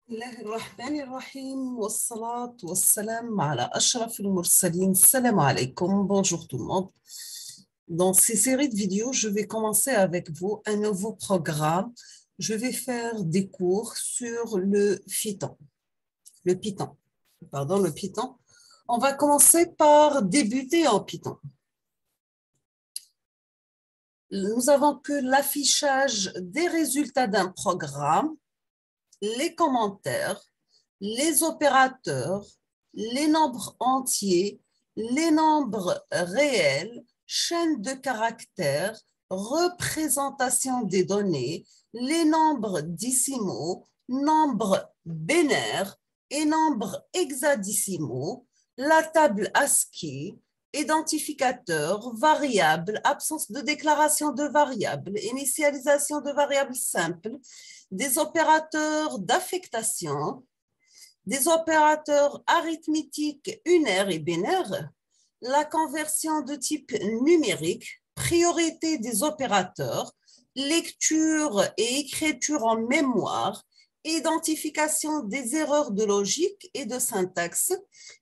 الله الرحمن الرحيم والصلاة والسلام على أشرف المرسلين. Salam alaikum, bonjour tout le monde. Dans ces séries de vidéos, je vais commencer avec vous un nouveau programme. Je vais faire des cours sur le Python. Le Python. On va commencer par débuter en Python. Nous avons que l'affichage des résultats d'un programme, les commentaires, les opérateurs, les nombres entiers, les nombres réels, chaîne de caractères, représentation des données, les nombres décimaux, nombres binaires et nombres hexadécimaux, la table ASCII, identificateur, variable, absence de déclaration de variable, initialisation de variables simples, des opérateurs d'affectation, des opérateurs arithmétiques unaires et binaires, la conversion de type numérique, priorité des opérateurs, lecture et écriture en mémoire, identification des erreurs de logique et de syntaxe,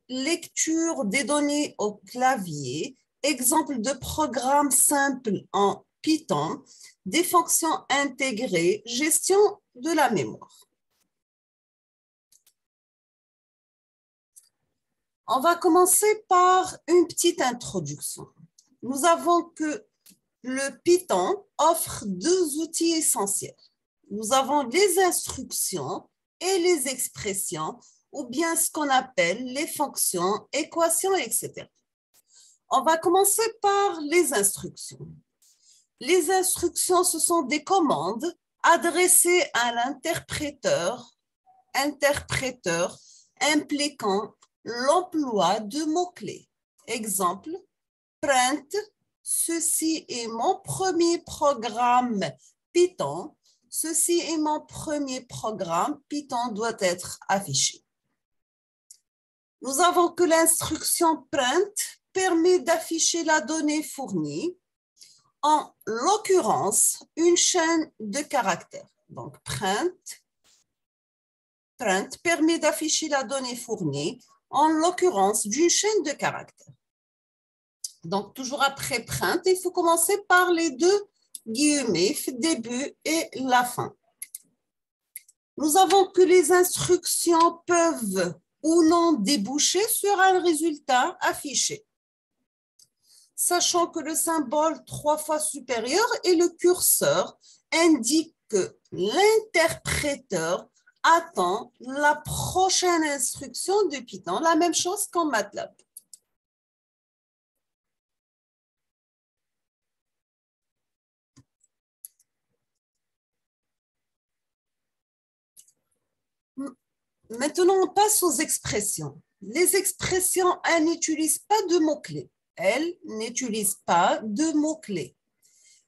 lecture des données au clavier, exemple de programme simple en Python, des fonctions intégrées, gestion de la mémoire. On va commencer par une petite introduction. Nous avons que le Python offre deux outils essentiels. Nous avons les instructions et les expressions, ou bien ce qu'on appelle les fonctions, équations, etc. On va commencer par les instructions. Les instructions, ce sont des commandes adressées à l'interpréteur, impliquant l'emploi de mots-clés. Exemple, print, ceci est mon premier programme Python. Ceci est mon premier programme Python doit être affiché. Nous avons que l'instruction print permet d'afficher la donnée fournie, en l'occurrence une chaîne de caractères. Donc, print permet d'afficher la donnée fournie, en l'occurrence d'une chaîne de caractères. Donc, toujours après print, il faut commencer par les deux guillemets, début et la fin. Nous avons que les instructions peuvent ou non déboucher sur un résultat affiché, sachant que le symbole 3 fois supérieur et le curseur indiquent que l'interpréteur attend la prochaine instruction de Python, la même chose qu'en MATLAB. Maintenant, on passe aux expressions. Les expressions, elles n'utilisent pas de mots-clés. Elles n'utilisent pas de mots-clés.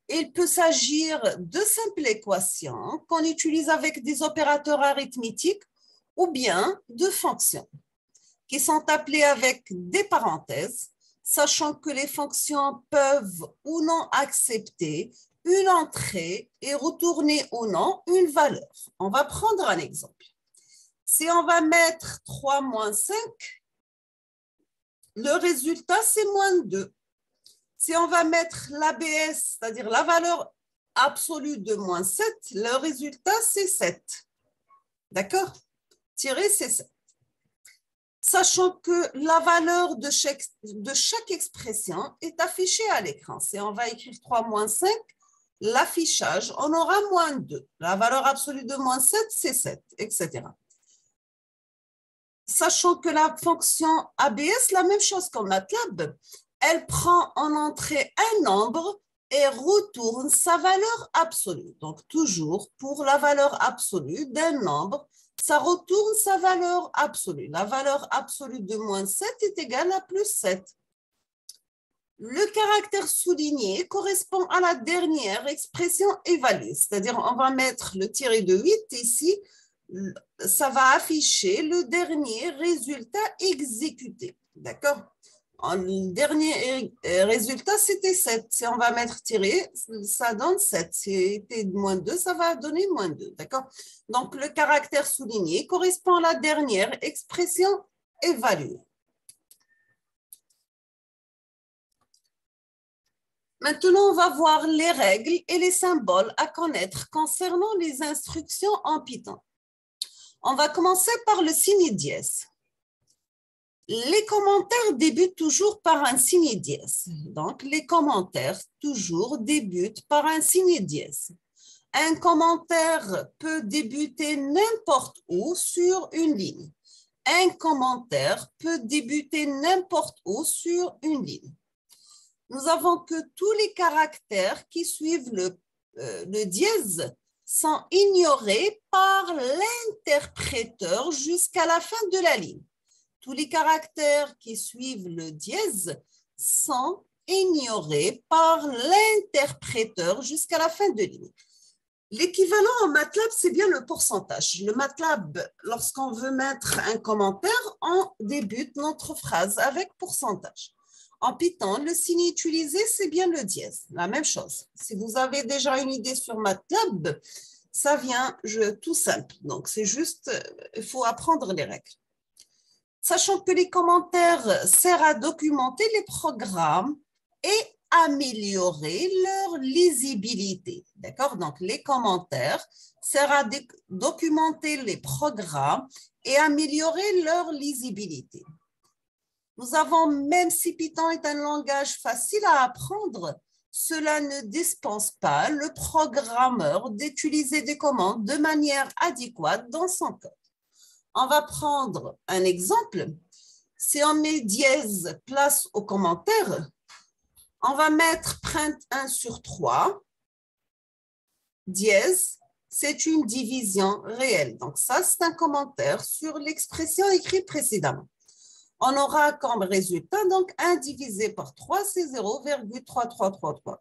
Il peut s'agir de simples équations qu'on utilise avec des opérateurs arithmétiques ou bien de fonctions qui sont appelées avec des parenthèses, sachant que les fonctions peuvent ou non accepter une entrée et retourner ou non une valeur. On va prendre un exemple. Si on va mettre 3 moins 5, le résultat, c'est moins 2. Si on va mettre l'ABS, c'est-à-dire la valeur absolue de moins 7, le résultat, c'est 7. D'accord? Tirer, c'est 7. Sachant que la valeur de chaque expression est affichée à l'écran. Si on va écrire 3 moins 5, l'affichage, on aura moins 2. La valeur absolue de moins 7, c'est 7, etc. Sachant que la fonction ABS, la même chose qu'en MATLAB, elle prend en entrée un nombre et retourne sa valeur absolue. Donc, toujours pour la valeur absolue d'un nombre, ça retourne sa valeur absolue. La valeur absolue de moins 7 est égale à plus 7. Le caractère souligné correspond à la dernière expression évaluée, c'est-à-dire on va mettre le tiré de 8 ici, ça va afficher le dernier résultat exécuté. D'accord? Le dernier résultat, c'était 7. Si on va mettre tiré, ça donne 7. Si c'était moins 2, ça va donner moins 2. D'accord? Donc, le caractère souligné correspond à la dernière expression évaluée. Maintenant, on va voir les règles et les symboles à connaître concernant les instructions en Python. On va commencer par le signe dièse. Les commentaires débutent toujours par un signe dièse. Donc, les commentaires toujours débutent par un signe dièse. Un commentaire peut débuter n'importe où sur une ligne. Un commentaire peut débuter n'importe où sur une ligne. Nous avons que tous les caractères qui suivent le dièse sont ignorés par l'interpréteur jusqu'à la fin de la ligne. Tous les caractères qui suivent le dièse sont ignorés par l'interpréteur jusqu'à la fin de ligne. L'équivalent en MATLAB, c'est bien le pourcentage. Le MATLAB, lorsqu'on veut mettre un commentaire, on débute notre phrase avec pourcentage. En Python, le signe utilisé, c'est bien le dièse, la même chose. Si vous avez déjà une idée sur MATLAB, ça vient tout simple. Donc, c'est juste, il faut apprendre les règles. Sachant que les commentaires servent à documenter les programmes et améliorer leur lisibilité. D'accord? Donc, les commentaires servent à documenter les programmes et améliorer leur lisibilité. Nous avons, même si Python est un langage facile à apprendre, cela ne dispense pas le programmeur d'utiliser des commandes de manière adéquate dans son code. On va prendre un exemple. Si on met dièse place au commentaire, on va mettre print 1 sur 3. Dièse, c'est une division réelle. Donc ça, c'est un commentaire sur l'expression écrite précédemment. On aura comme résultat, donc 1 divisé par 3, c'est 0,3333.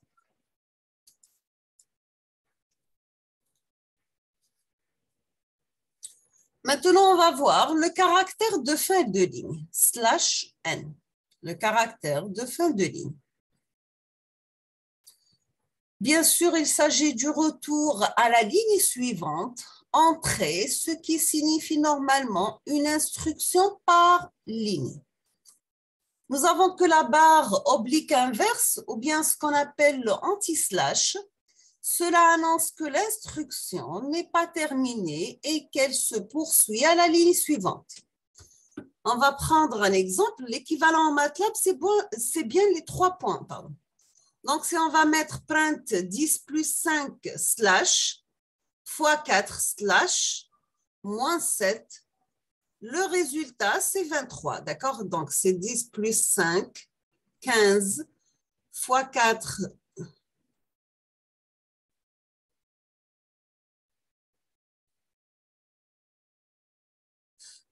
Maintenant, on va voir le caractère de fin de ligne, /n, le caractère de fin de ligne. Bien sûr, il s'agit du retour à la ligne suivante, entrée, ce qui signifie normalement une instruction par ligne. Nous avons que la barre oblique inverse, ou bien ce qu'on appelle le anti-slash. Cela annonce que l'instruction n'est pas terminée et qu'elle se poursuit à la ligne suivante. On va prendre un exemple. L'équivalent en MATLAB, c'est bien les 3 points. Pardon. Donc, si on va mettre print 10 plus 5 slash fois 4 slash moins 7, le résultat, c'est 23. D'accord? Donc, c'est 10 plus 5, 15 fois 4.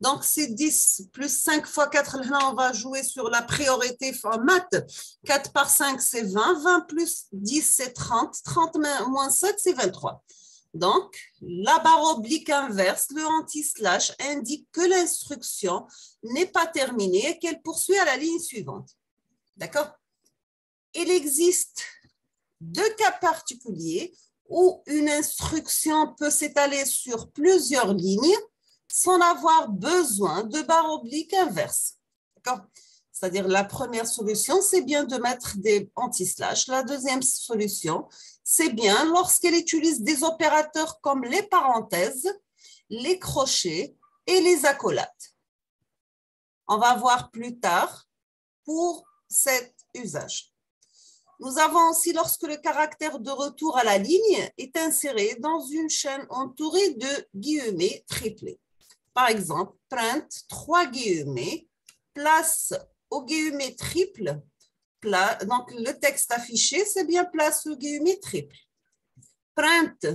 Donc, c'est 10 plus 5 fois 4. Là, on va jouer sur la priorité en maths. 4 par 5, c'est 20. 20 plus 10, c'est 30. 30 moins 7, c'est 23. Donc, la barre oblique inverse, le anti-slash, indique que l'instruction n'est pas terminée et qu'elle poursuit à la ligne suivante. D'accord? Il existe 2 cas particuliers où une instruction peut s'étaler sur plusieurs lignes sans avoir besoin de barre oblique inverse. D'accord? C'est-à-dire la première solution, c'est bien de mettre des anti-slash. La deuxième solution, c'est bien lorsqu'elle utilise des opérateurs comme les parenthèses, les crochets et les accolades. On va voir plus tard pour cet usage. Nous avons aussi lorsque le caractère de retour à la ligne est inséré dans une chaîne entourée de guillemets triplés. Par exemple, print 3 guillemets, place au guillemets triple, donc le texte affiché, c'est bien place au guillemets triple. Print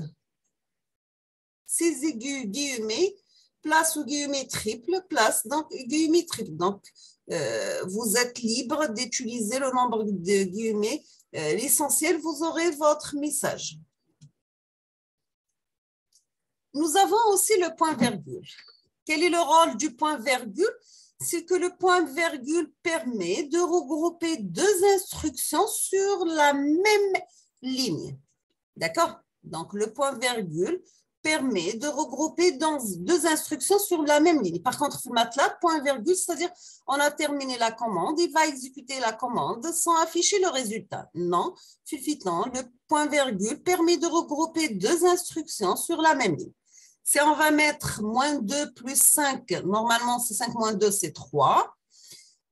6 guillemets, place au guillemets triple, place donc guillemets triple. Donc, vous êtes libre d'utiliser le nombre de guillemets. L'essentiel, vous aurez votre message. Nous avons aussi le point-virgule. Quel est le rôle du point-virgule? c'est que le point-virgule permet de regrouper deux instructions sur la même ligne. D'accord? Donc, le point-virgule permet de regrouper dans deux instructions sur la même ligne. Par contre, MATLAB, point-virgule, c'est-à-dire on a terminé la commande, il va exécuter la commande sans afficher le résultat. Non, non, le point-virgule permet de regrouper deux instructions sur la même ligne. Si on va mettre moins 2 plus 5, normalement c'est 5 moins 2, c'est 3.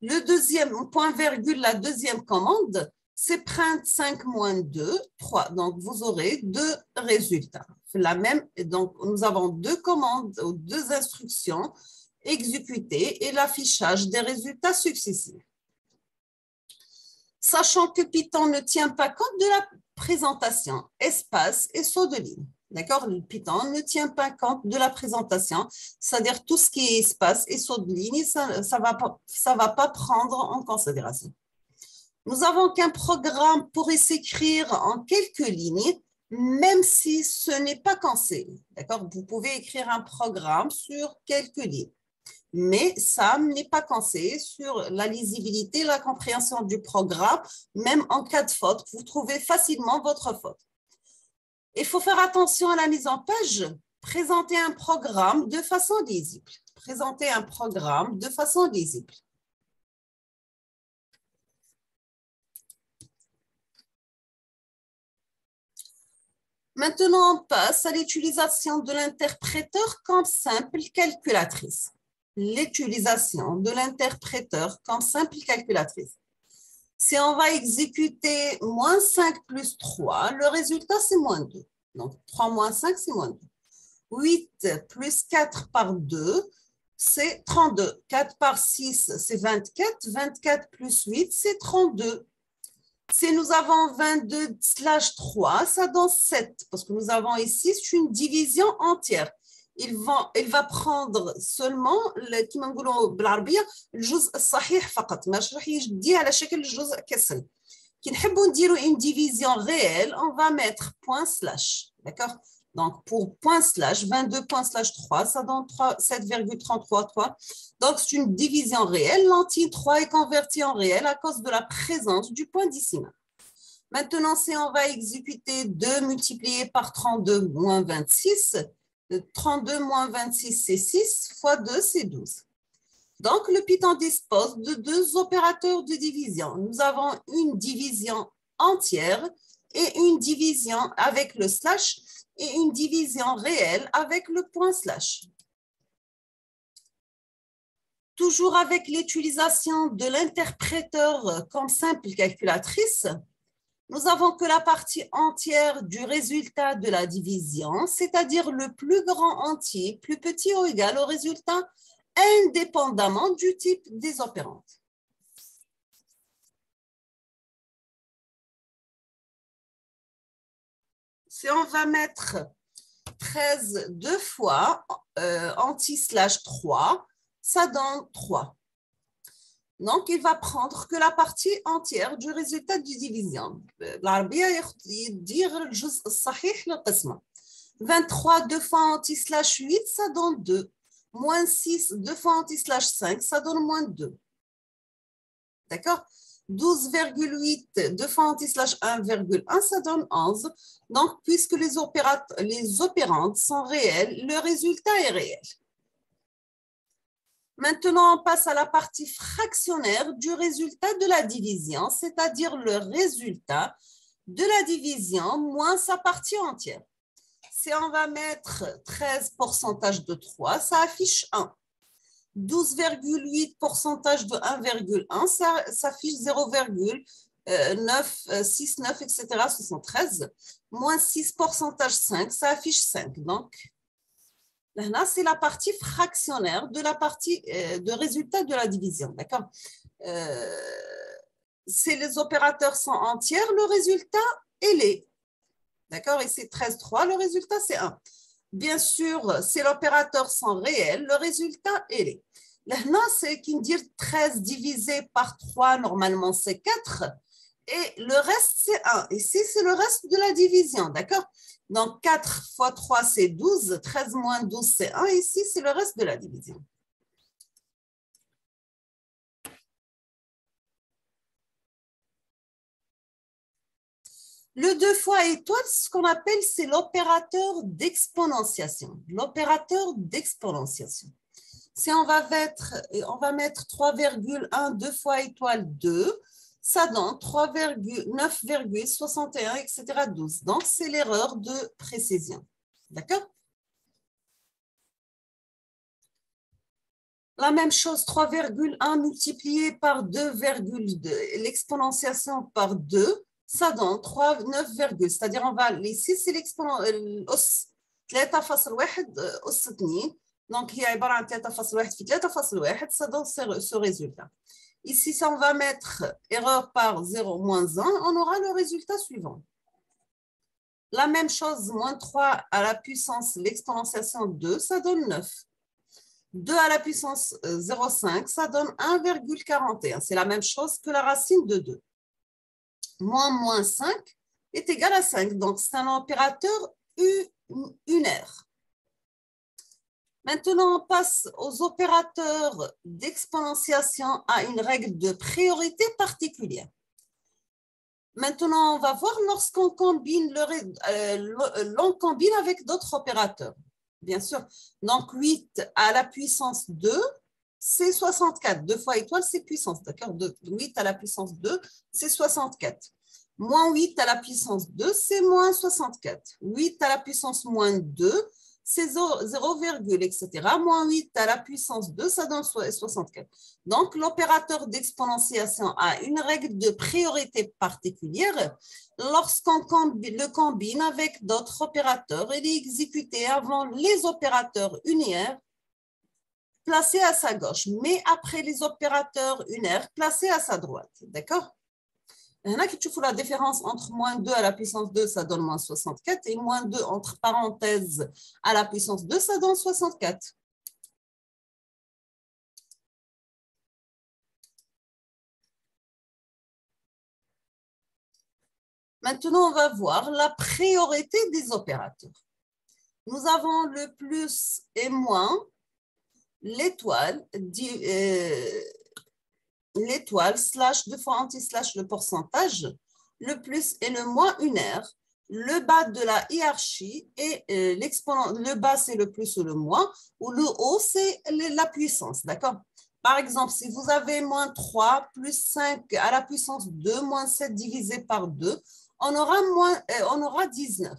Le deuxième point-virgule, la deuxième commande, c'est print 5 moins 2, 3. Donc, vous aurez deux résultats. La même, donc, nous avons deux commandes, deux instructions exécutées et l'affichage des résultats successifs. Sachant que Python ne tient pas compte de la présentation, espace et saut de ligne. D'accord? Le Python ne tient pas compte de la présentation, c'est-à-dire tout ce qui est espace et saut de ligne, ça ne va pas prendre en considération. Nous avons qu'un programme pourrait s'écrire en quelques lignes, même si ce n'est pas conseillé. D'accord? Vous pouvez écrire un programme sur quelques lignes, mais ça n'est pas conseillé sur la lisibilité, la compréhension du programme, même en cas de faute. Vous trouvez facilement votre faute. Il faut faire attention à la mise en page. Présenter un programme de façon lisible. Présenter un programme de façon lisible. Maintenant, on passe à l'utilisation de l'interpréteur comme simple calculatrice. L'utilisation de l'interpréteur comme simple calculatrice. Si on va exécuter moins 5 plus 3, le résultat, c'est moins 2. Donc, 3 moins 5, c'est moins 2. 8 plus 4 par 2, c'est 32. 4 par 6, c'est 24. 24 plus 8, c'est 32. Si nous avons 22/3, ça donne 7, parce que nous avons ici une division entière. Il va prendre seulement كما نقولوا بالعربيه الجزء الصحيح فقط، ماشي راح يديه على شكل جزء كسل. كي نحبوا نديروا une division réelle, on va mettre point slash. D'accord? Donc, pour point slash, 22.3, ça donne 7,333. Donc, c'est une division réelle. L'entier 3 est converti en réel à cause de la présence du point décimal. Maintenant, si on va exécuter 2 multiplié par 32 moins 26, 32 moins 26, c'est 6, fois 2, c'est 12. Donc, le Python dispose de deux opérateurs de division. Nous avons une division entière et une division avec le slash et une division réelle avec le point slash. Toujours avec l'utilisation de l'interpréteur comme simple calculatrice, nous avons que la partie entière du résultat de la division, c'est-à-dire le plus grand entier, plus petit ou égal au résultat, indépendamment du type des opérandes. Si on va mettre 13 deux fois anti/3, ça donne 3. Donc, il va prendre que la partie entière du résultat de division. بالعربية يدير الجزء الصحيح للقسمة. 23 deux fois anti/8, ça donne 2. Moins 6 deux fois anti/5, ça donne moins 2. D'accord? 12,8 deux fois anti/1,1, ça donne 11. Donc, puisque les opérandes sont réelles, le résultat est réel. Maintenant, on passe à la partie fractionnaire du résultat de la division, c'est-à-dire le résultat de la division moins sa partie entière. Si on va mettre 13 pourcentage de 3, ça affiche 1. 12,8 pourcentage de 1,1, ça s'affiche 0,969, etc. Ce sont 13. Moins 6 pourcentage 5, ça affiche 5. Donc, là, c'est la partie fractionnaire de la partie de résultat de la division. D'accord? Si les opérateurs sont entiers, le résultat est les. D'accord? Et c'est 13,3, le résultat, c'est 1. Bien sûr, si les opérateurs sont réels, le résultat est les. Là, c'est qui dire 13 divisé par 3, normalement, c'est 4. Et le reste, c'est 1. Ici, c'est le reste de la division. D'accord? Donc, 4 fois 3, c'est 12. 13 moins 12, c'est 1. Ici, c'est le reste de la division. Le 2 fois étoile, ce qu'on appelle, c'est l'opérateur d'exponentiation. L'opérateur d'exponentiation. Si on va mettre 3,1, 2 fois étoile 2, ça donne 9,61, etc. 12. Donc, c'est l'erreur de précision. D'accord? La même chose, 3,1 multiplié par 2,2, l'exponentiation par 2, ça donne 9, c'est-à-dire on va, ici c'est الأس 3.1 أس 2, donc هي عبارة عن 3.1 في 3.1, ça donne ce résultat. Ici, si on va mettre erreur par 0, moins 1, on aura le résultat suivant. La même chose, moins 3 à la puissance, l'exponentiation 2, ça donne 9. 2 à la puissance 0,5, ça donne 1,41. C'est la même chose que la racine de 2. Moins 5 est égal à 5. Donc, c'est un opérateur unaire. Maintenant, on passe aux opérateurs d'exponentiation à une règle de priorité particulière. Maintenant, on va voir lorsqu'on combine, l'on combine avec d'autres opérateurs. Bien sûr. Donc, 8 à la puissance 2, c'est 64. 2 fois étoile, c'est puissance. D'accord? 8 à la puissance 2, c'est 64. Moins 8 à la puissance 2, c'est moins 64. 8 à la puissance moins 2, c'est 0, etc. Moins 8 à la puissance 2, ça donne 64. Donc, l'opérateur d'exponentiation a une règle de priorité particulière. Lorsqu'on le combine avec d'autres opérateurs, il est exécuté avant les opérateurs unaires placés à sa gauche, mais après les opérateurs unaires placés à sa droite. D'accord? Là, tu vois la différence entre moins 2 à la puissance 2, ça donne moins 64, et moins 2 entre parenthèses à la puissance 2, ça donne 64. Maintenant, on va voir la priorité des opérateurs. Nous avons le plus et moins, l'étoile, slash 2 fois anti-slash le pourcentage, le plus et le moins unaire, le bas de la hiérarchie et le bas c'est le plus ou le moins, ou le haut c'est la puissance, d'accord? Par exemple, si vous avez moins 3 plus 5 à la puissance 2 moins 7 divisé par 2, on aura 19.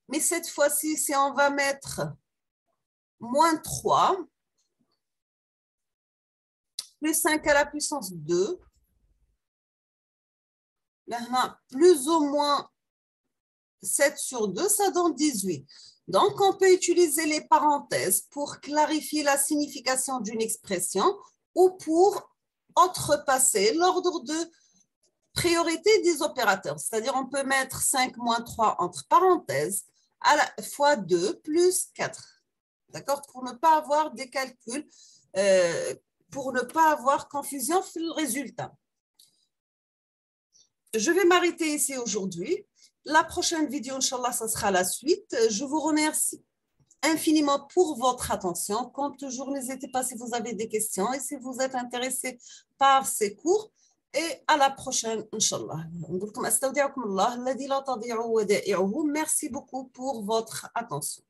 Mais cette fois-ci, si on va mettre moins 3 plus 5 à la puissance 2, plus ou moins 7 sur 2, ça donne 18. Donc, on peut utiliser les parenthèses pour clarifier la signification d'une expression ou pour outrepasser l'ordre de priorité des opérateurs. C'est-à-dire, on peut mettre 5 moins 3 entre parenthèses à la fois 2 plus 4. D'accord? Pour ne pas avoir des calculs, pour ne pas avoir confusion sur le résultat. Je vais m'arrêter ici aujourd'hui. La prochaine vidéo, Inch'Allah, ça sera la suite. Je vous remercie infiniment pour votre attention. Comme toujours, n'hésitez pas si vous avez des questions et si vous êtes intéressé par ces cours. Et à la prochaine, Inch'Allah. Merci beaucoup pour votre attention.